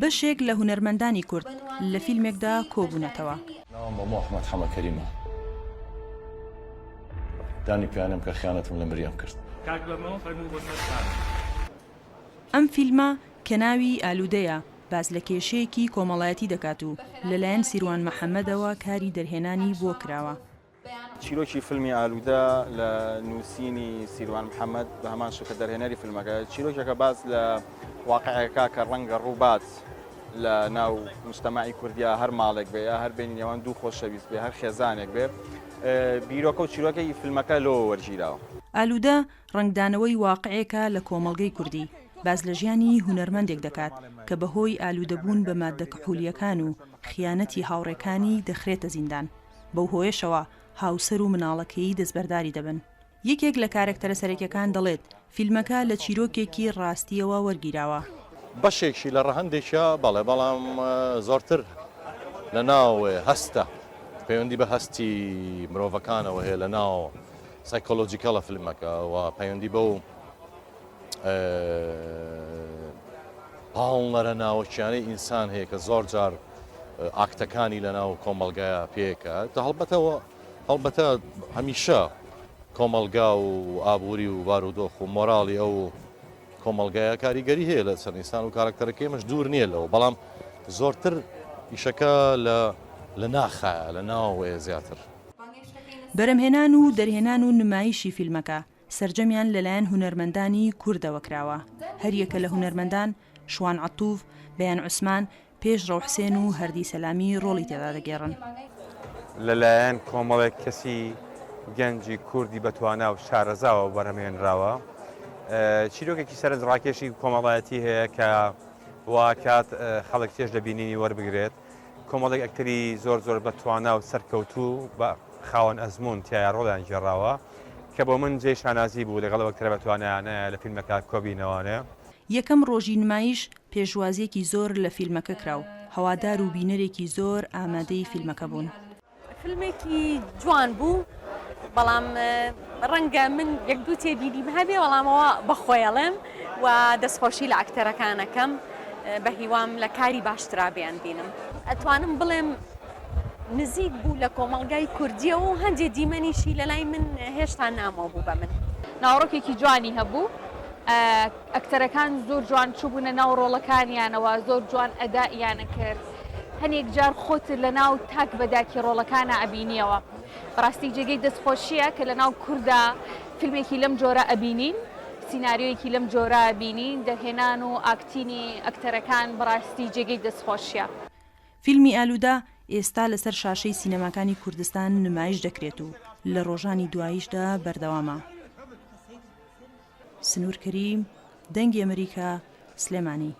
بەشێک لە هونەرمەندانی کورد لە فیلمێکدا کۆبوونەتەوە. مامۆ ئەحمەد حەمە کەریمە دانی پیانم کە خیانەتم لە مریەم کرد. ئەم فیلمە کە ناوی ئالوودەیە باز لە کێشەیەکی کۆمەڵایەتی دەکات و لەلایەن سیروان مەحەممەدەوە کاری دەرهێنانی بۆ کراوە. چیرۆکی فیلمی ئالوودە لە نووسینی سیروان محەممەد بە هەمان شکە دەرهێنەری فیلمەکە چیرۆکێکە باز لە واقعەکە کە ڕەنگە ڕووبات لە ناو مجتەماعی کوردیا هەر ماڵێک بێ یا هەر بینی نێوان دوو خۆشەویست بێ هەر خێزانێک بێ بیرۆکە و چیرۆکەی فیلمەکە لۆ وەرگیراوە. ئالوودە ڕنگدانەوەی واقعەیەکە لە کۆمەڵگەی کوردی باز لە ژیانی هونەرمەندێک دەکات کە بەهۆی ئالوودەبوون بە مادە کحولیەکان و خیانەتی هاوڕێکانی دەخرێتە زیندان. بەو هۆیشەوە هاوسەر و مناڵەکەی دەستبەرداری دەبن. یەکێک لە کارکتەرە سەرەکیەکان دەڵێت فیلمەکە لە چیرۆکێکی ڕاستیەوە وەرگیراوە. بەشێکی لە ڕەهەندێکە بەڵێ بەڵام زۆرتر لە ناو هەستە پەیوەندی بە هەستی مرۆڤەکانەوە هەیە لە ناو سایکۆلۆجیکەڵە فیلمەکە و پەیوەندی بە و پاڵنەرە ناوەکیانەی ئینسان هەیە کە زۆر جار ئاکتەکانی لە ناو کۆمەلگایە پێکە هەڵبەتە هەمیشە کۆمەلگا و ئابووری و بارودۆخ و مۆراڵی ئەو کۆمەلگایە کاریگەری هەیە لە سەر ئینسان و کارکتەرەکەیمەش دوور نییە لەوە بەڵام زۆرتر ئیشەکە لە ناخایە لە ناوەیە زیاتر. بەرەمهێنان و دەرهێنان و نمایشی فیلمەکە سەرجەمیان لەلایەن هونەرمەندانی کوردەوە کراوە. هەریەکە لە هونەرمەندان شوان عەتوف، بەیان عوسمان، پێش ڕەوحسێن و هەردی سەلامی ڕۆڵی تێدا دەگێڕن. لەلایەن کۆمەڵێک کەسی گەنجی کوردی بەتوانا و شارەزاوە بەرهەمهێنراوە. چیرۆکێکی سەرنجڕاکێشی کۆمەڵایەتی هەیە کە واکات خەڵک تێش لە بینینی وەربگرێت. کۆمەڵێک ئەکتەری زۆر بەتوانا و سەرکەوتوو بە خاوەن ئەزمون تایە ڕۆڵیان گێڕاوە کە بۆ من جێی شانازی بوو لەگەڵ ئەکتەرە بەتوانیانە لە فیلمەکە کۆبینەوەنێ. یەکەم ڕۆژی نمایش پێشوازیەکی زۆر لە فیلمەکە کراو. هەوادار و بینەرێکی زۆر ئامادەی فیلمەکە بوون. فیلمێکی جوان بوو بەڵام ڕەنگە من یەک دوو تێبینیم هەبێ وەڵامەوە بەخۆیەڵێم و دەستخۆشی لە ئاکتەرەکانەکەم بە هیوام لە کاری باشترا بیان بینم. ئەتوانم بڵێم نزیک بوو لە کۆمەڵگای کوردیەوە و هەندێک دیمەنیشی لە لای من هێشتا نامەوە بوو بە من. ناوڕۆکێکی جوانی هەبوو. ئەکتەرەکان زۆر جوان چوبوونە ناو ڕۆڵەکانیانەوە زۆر جوان ئەدائیانە کرد. هەنێک جار خۆت لە ناو تاک بەداکی ڕۆڵەکانە ئەبینیەوە. بەڕاستی جێگەی دەستخۆشیە کە لە ناو کووردا فیلمێکی لەم جۆرە ئەبینین، سیناریۆیەکی لەم جۆرە ئەبینین، دەرهێنان و ئاکتینی ئەکتەرەکان بەڕاستی جێگەی دەستخۆشیە. فیلمی ئالوودە ئێستا لەسەر شاشەی سینەماکانی کوردستان نمایش دەکرێت و لە ڕۆژانی دواییشدا بەردەوامە. سنوور کەریم، دەنگی ئەمریکا، سلێمانی.